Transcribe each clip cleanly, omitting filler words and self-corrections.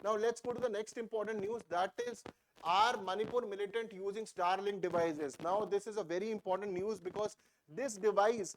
Now let's go to the next important news, that is, are Manipur militant using Starlink devices? Now this is a very important news because this device,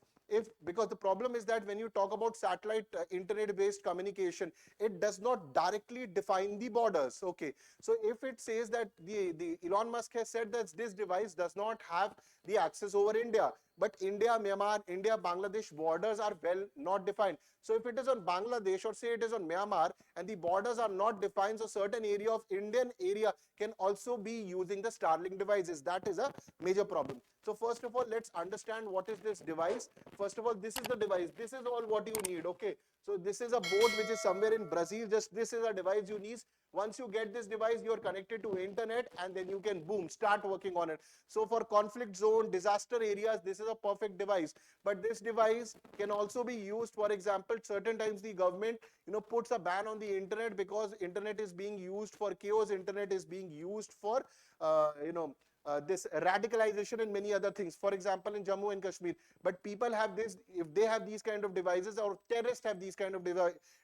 because the problem is that when you talk about satellite internet based communication, it does not directly define the borders. Okay, so if it says that the Elon Musk has said that this device does not have the access over India, but India, Myanmar, India, Bangladesh borders are well not defined. So if it is on Bangladesh, or say it is on Myanmar, and the borders are not defined, so certain area of Indian area can also be using the Starlink devices. That is a major problem. So first of all, let's understand what is this device. First of all, this is the device. This is all what you need. Okay, so this is a board which is somewhere in Brazil. Just this is a device you need. Once you get this device, you are connected to internet, and then you can boom start working on it. So for conflict zone, disaster areas, this is a perfect device. But this device can also be used, for example, certain times the government puts a ban on the internet because internet is being used for chaos, internet is being used for this radicalization and many other things, for example in Jammu and Kashmir. But people have this, if they have these kind of devices, or terrorists have these kind of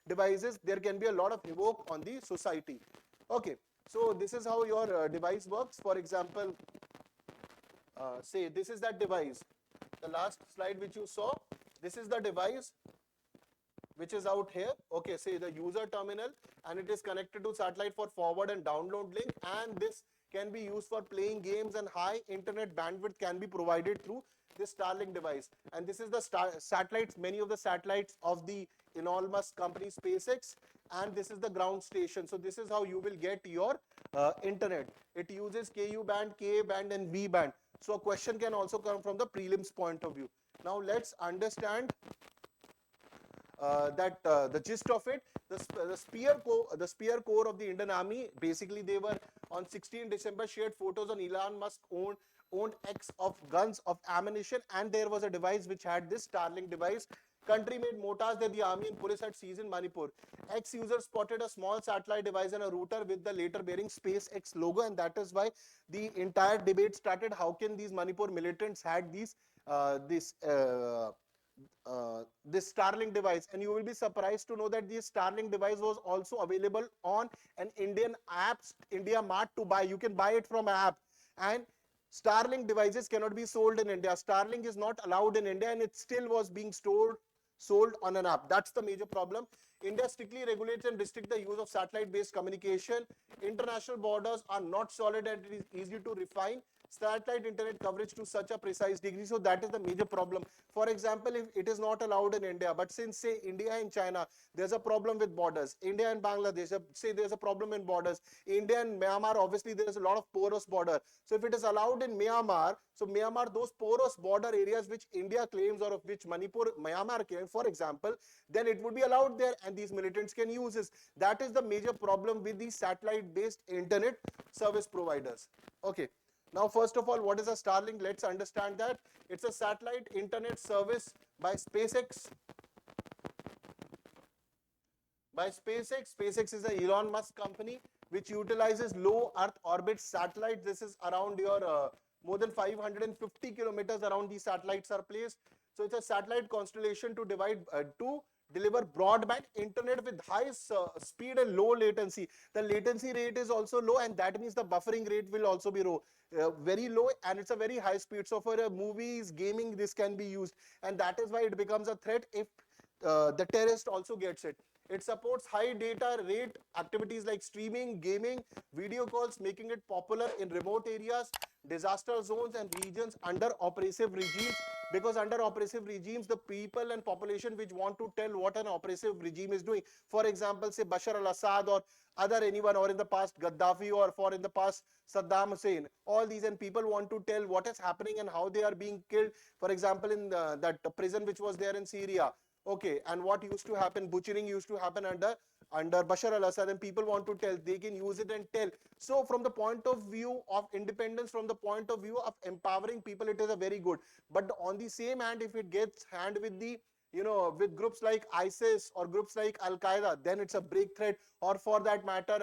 devices, there can be a lot of havoc on the society. Okay, so this is how your device works. For example, say this is that device, the last slide which you saw, this is the device which is out here. Okay, say the user terminal, and it is connected to satellite for forward and download link, and this can be used for playing games, and high internet bandwidth can be provided through this Starlink device. And this is the satellites, many of the satellites of the Elon Musk company SpaceX, and this is the ground station. So this is how you will get your internet. It uses KU band, Ka band, and V band. So a question can also come from the prelims point of view. Now let's understand the gist of it. The spear core of the Indian Army, basically they were on 16 December shared photos on Elon Musk owned X of guns of ammunition, and there was a device which had this Starlink device. Country made mortars that the army and police had seized in Manipur. X user spotted a small satellite device and a router with the later bearing SpaceX logo, and that is why the entire debate started. How can these Manipur militants had these this Starlink device? And you will be surprised to know that this Starlink device was also available on an Indian app, India Mart, to buy. You can buy it from an app, and Starlink devices cannot be sold in India. Starlink is not allowed in India, and it still was being sold on an app. That's the major problem. India strictly regulates and restricts the use of satellite-based communication. International borders are not solid, and it is easy to refine satellite internet coverage to such a precise degree. So that is the major problem. For example, if it is not allowed in India, but since say India and China, there's a problem with borders. India and Bangladesh, say there's a problem in borders. India and Myanmar, obviously there is a lot of porous border. So if it is allowed in Myanmar, so Myanmar, those porous border areas which India claims, or of which Myanmar claims, for example, then it would be allowed there, and these militants can use this. That is the major problem with the satellite-based internet service providers. Okay. Now, first of all, what is a Starlink? Let's understand that. It's a satellite internet service by SpaceX. SpaceX is a Elon Musk company which utilizes low Earth orbit satellites. This is around your more than 550 kilometers around these satellites are placed. So it's a satellite constellation to deliver broadband internet with high speed and low latency. The latency rate is also low, and that means the buffering rate will also be very low, and it's a very high speed. So for movies, gaming, this can be used, and that is why it becomes a threat if the terrorist also gets it. It supports high data rate activities like streaming, gaming, video calls, making it popular in remote areas, disaster zones, and regions under oppressive regimes. Because under oppressive regimes, the people and population which want to tell what an oppressive regime is doing, for example, say Bashar al-Assad or other anyone, or in the past Gaddafi, or for in the past Saddam Hussein, all these, and people want to tell what is happening and how they are being killed. For example, in that prison which was there in Syria. Okay, and what used to happen, butchering used to happen under Bashar al-Assad, and people want to tell, they can use it and tell. So from the point of view of independence, from the point of view of empowering people, it is a very good. But on the same hand, if it gets hand with the with groups like ISIS or groups like Al-Qaeda, then it's a break threat, or for that matter,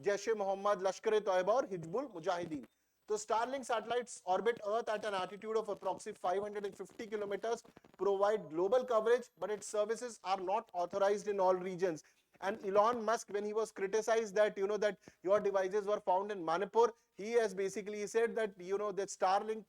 Jaish-e-Mohammed, Lashkar-e-Toiba, or Hizbul Mujahideen. So Starlink satellites orbit Earth at an altitude of approximately 550 kilometers, provide global coverage, but its services are not authorized in all regions. And Elon Musk, when he was criticized that, that your devices were found in Manipur, he has basically said that, that Starlink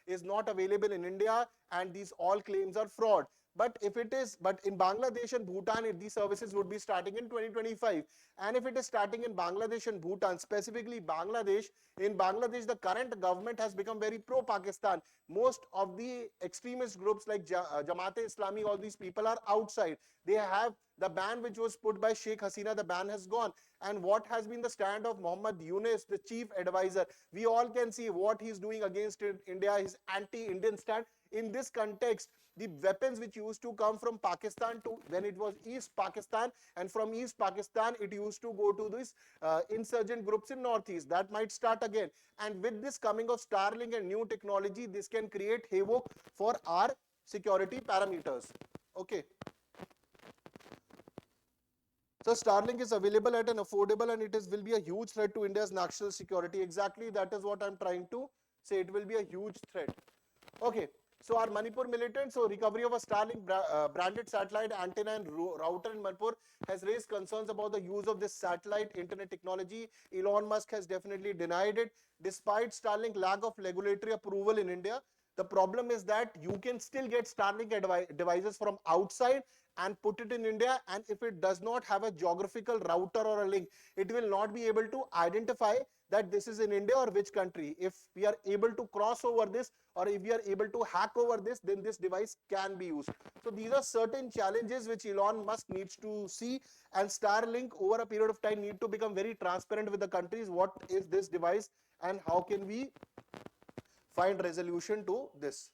is not available in India and these all claims are fraud. But if it is, but in Bangladesh and Bhutan, these services would be starting in 2025. And if it is starting in Bangladesh and Bhutan, specifically Bangladesh, in Bangladesh, the current government has become very pro-Pakistan. Most of the extremist groups like Jamaat-e-Islami, all these people are outside. They have the ban which was put by Sheikh Hasina, the ban has gone. And what has been the stand of Muhammad Yunus, the chief advisor? We all can see what he's doing against India, his anti-Indian stand. In this context, the weapons which used to come from Pakistan to when it was East Pakistan, and from East Pakistan it used to go to these insurgent groups in Northeast. That might start again. And with this coming of Starlink and new technology, this can create havoc for our security parameters. Okay. So Starlink is available at an affordable, and it will be a huge threat to India's national security. Exactly, that is what I'm trying to say. It will be a huge threat. Okay. So our Manipur militant, so recovery of a Starlink branded satellite antenna and router in Manipur has raised concerns about the use of this satellite internet technology. Elon Musk has definitely denied it. Despite Starlink lack of regulatory approval in India, the problem is that you can still get Starlink devices from outside and put it in India, and if it does not have a geographical router or a link, it will not be able to identify that this is in India or which country. If we are able to cross over this, or if we are able to hack over this, then this device can be used. So these are certain challenges which Elon Musk needs to see, and Starlink over a period of time need to become very transparent with the countries. What is this device and how can we find resolution to this?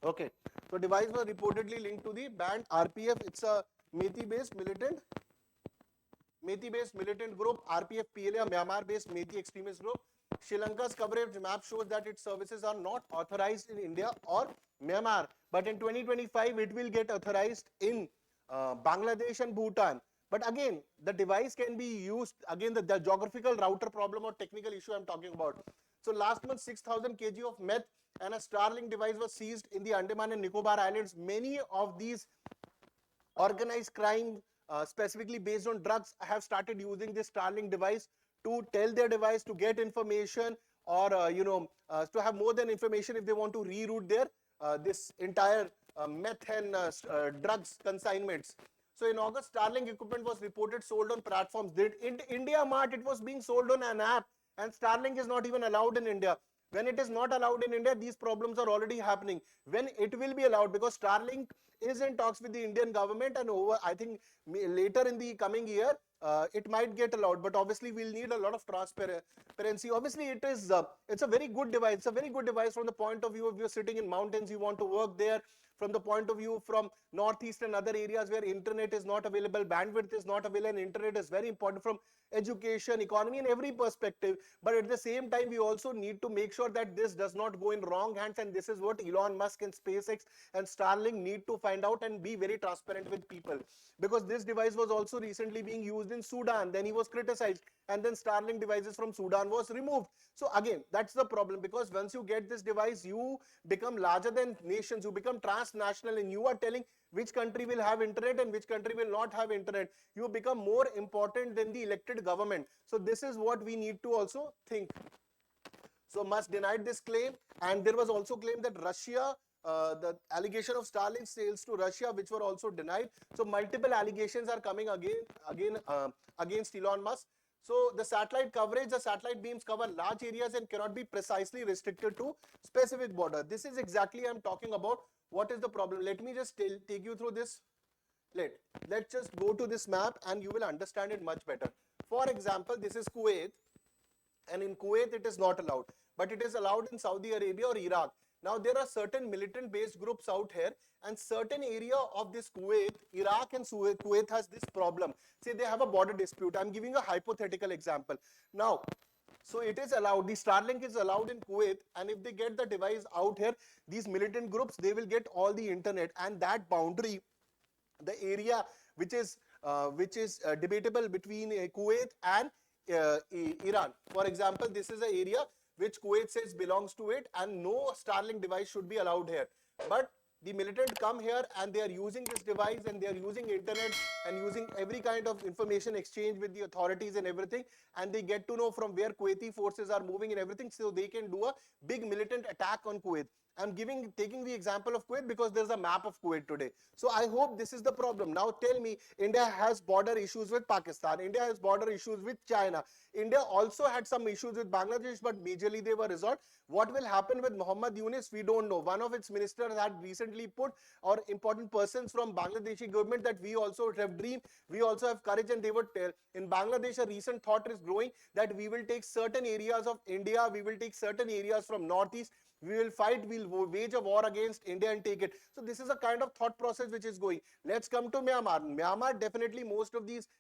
Okay, so device was reportedly linked to the banned RPF. It's a Methi-based militant group. RPF PLA, a Myanmar-based Methi extremist group. Sri Lanka's coverage map shows that its services are not authorized in India or Myanmar, but in 2025 it will get authorized in Bangladesh and Bhutan. But again, the device can be used, again the geographical router problem or technical issue I'm talking about. So last month 6,000 kg of meth and a Starlink device was seized in the Andaman and Nicobar Islands. Many of these organized crime, specifically based on drugs, have started using this Starlink device to tell their device to get information, or to have more than information if they want to reroute their this entire meth and drugs consignments. So in August, Starlink equipment was reported sold on platforms. In India Mart, it was being sold on an app, and Starlink is not even allowed in India. When it is not allowed in India, these problems are already happening. When it will be allowed, because Starlink is in talks with the Indian government, and over, I think later in the coming year, it might get allowed. But obviously, we'll need a lot of transparency. Obviously, it's a very good device. It's a very good device from the point of view of you're sitting in mountains, you want to work there. From the point of view from northeast and other areas where internet is not available, bandwidth is not available, and internet is very important from education, economy, and every perspective. But at the same time, we also need to make sure that this does not go in wrong hands, and this is what Elon Musk and SpaceX and Starlink need to find out and be very transparent with people. Because this device was also recently being used in Sudan, then he was criticized, and then Starlink devices from Sudan was removed. So again, that's the problem, because once you get this device, you become larger than nations, you become transnational, and you are telling which country will have internet and which country will not have internet. You become more important than the elected government. So this is what we need to also think. So Musk denied this claim, and there was also claim that Russia, the allegation of Starlink sales to Russia, which were also denied. So multiple allegations are coming again against Elon Musk. So the satellite coverage, the satellite beams cover large areas and cannot be precisely restricted to specific border. This is exactly I'm talking about. What is the problem? Let me just take you through this. Let's just go to this map and you will understand it much better. For example, this is Kuwait, and in Kuwait it is not allowed, but it is allowed in Saudi Arabia or Iraq. Now there are certain militant based groups out here, and certain area of this Kuwait, Iraq and Kuwait has this problem. Say they have a border dispute. I'm giving a hypothetical example. Now, so it is allowed, the Starlink is allowed in Kuwait, and if they get the device out here, these militant groups, they will get all the internet, and that boundary, the area which is debatable between Kuwait and Iran. For example, this is an area which Kuwait says belongs to it, and no Starlink device should be allowed here. But the militant come here and they are using this device and they are using internet and using every kind of information exchange with the authorities and everything, and they get to know from where Kuwaiti forces are moving and everything, so they can do a big militant attack on Kuwait. I'm taking the example of Kuwait because there's a map of Kuwait today. So I hope this is the problem. Now tell me, India has border issues with Pakistan. India has border issues with China. India also had some issues with Bangladesh, but majorly they were resolved. What will happen with Muhammad Yunus? We don't know. One of its ministers had recently put, or important persons from Bangladeshi government, that we also have dream, we also have courage, and they would tell. In Bangladesh, a recent thought is growing that we will take certain areas of India, we will take certain areas from Northeast, we will fight, we'll wage a war against India and take it. So this is a kind of thought process which is going. Let's come to Myanmar. Myanmar, definitely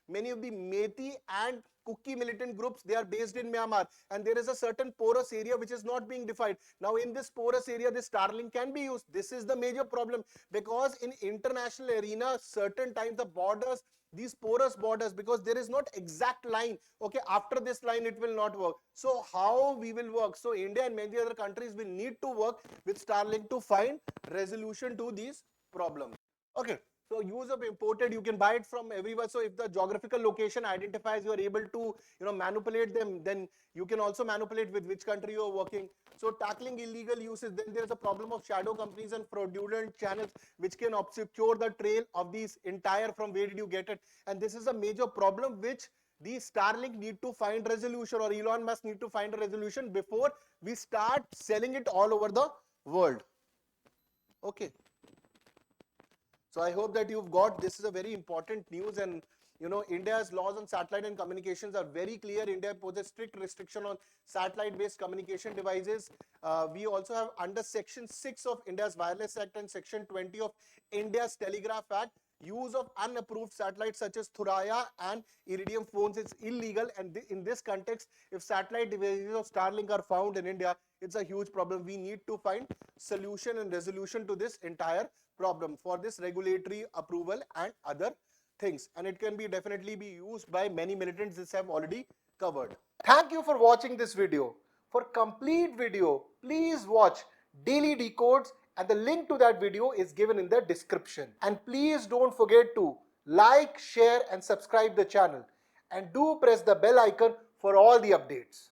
many of the Meitei and Kuki militant groups, they are based in Myanmar, and there is a certain porous area which is not being defined. Now in this porous area, this Starlink can be used. This is the major problem, because in international arena, certain times the borders, these porous borders, because there is not exact line, okay, after this line it will not work. So how we will work? So India and many other countries will need to work with Starlink to find resolution to these problems. Okay, so use of imported, you can buy it from everywhere. So if the geographical location identifies, you are able to manipulate them, then you can also manipulate with which country you are working. So tackling illegal uses, then there is a problem of shadow companies and fraudulent channels which can obscure the trail of these entire, from where did you get it. And this is a major problem which the Starlink need to find resolution, or Elon Musk need to find a resolution before we start selling it all over the world. Okay. So I hope that you've got, this is a very important news, and India's laws on satellite and communications are very clear. India poses strict restriction on satellite-based communication devices. We also have under Section 6 of India's Wireless Act and Section 20 of India's Telegraph Act, use of unapproved satellites such as Thuraya and Iridium phones is illegal. And in this context, if satellite devices of Starlink are found in India, it's a huge problem. We need to find solution and resolution to this entire problem for this regulatory approval and other things, and it can be definitely be used by many militants. This have already covered. Thank you for watching this video. For complete video, please watch Daily Decodes, and the link to that video is given in the description. And please don't forget to like, share and subscribe the channel, and do press the bell icon for all the updates.